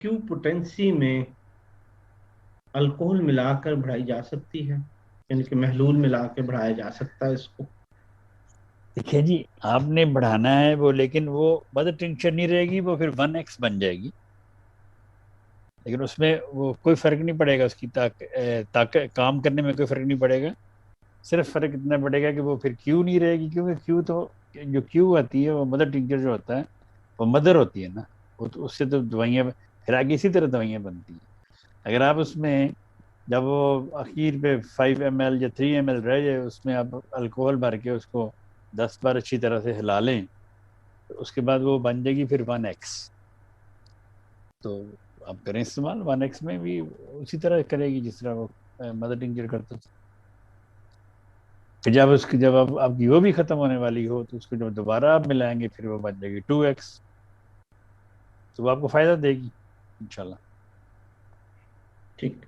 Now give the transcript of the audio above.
Q potency में alcohol मिलाकर बढ़ाई जा सकती है, यानी कि महलूल मिला के बढ़ाया जा सकता है इसको। देखिए जी, आपने बढ़ाना है वो, लेकिन वो मदर टिंचर नहीं रहेगी, वो फिर 1x बन जाएगी। लेकिन उसमें वो कोई फर्क नहीं पड़ेगा, उसकी काम करने में कोई फर्क नहीं पड़ेगा। सिर्फ फर्क इतना पड़ेगा कि वो फिर क्यू नहीं रहेगी, क्योंकि क्यू तो, जो क्यू आती है वो मदर टिंचर जो होता है, वो मदर होती है ना। वो तो उससे तो दवाइयाँ फिर आगे इसी तरह दवाइयाँ बनती हैं। अगर आप उसमें, जब वो आखिर पे 5 ml या 3 ml रह जाए, उसमें आप अल्कोहल भर के उसको 10 बार अच्छी तरह से हिला लें, तो उसके बाद वो बन जाएगी फिर 1x। तो आप करें इस्तेमाल, 1x में भी उसी तरह करेगी जिस तरह वो मदर टिंचर करता था। फिर जब आप आपकी वो भी खत्म होने वाली हो, तो उसको जब दोबारा आप मिलाएंगे, फिर वो बन जाएगी 2x। तो वो आपको फायदा देगी इंशाल्लाह। ठीक।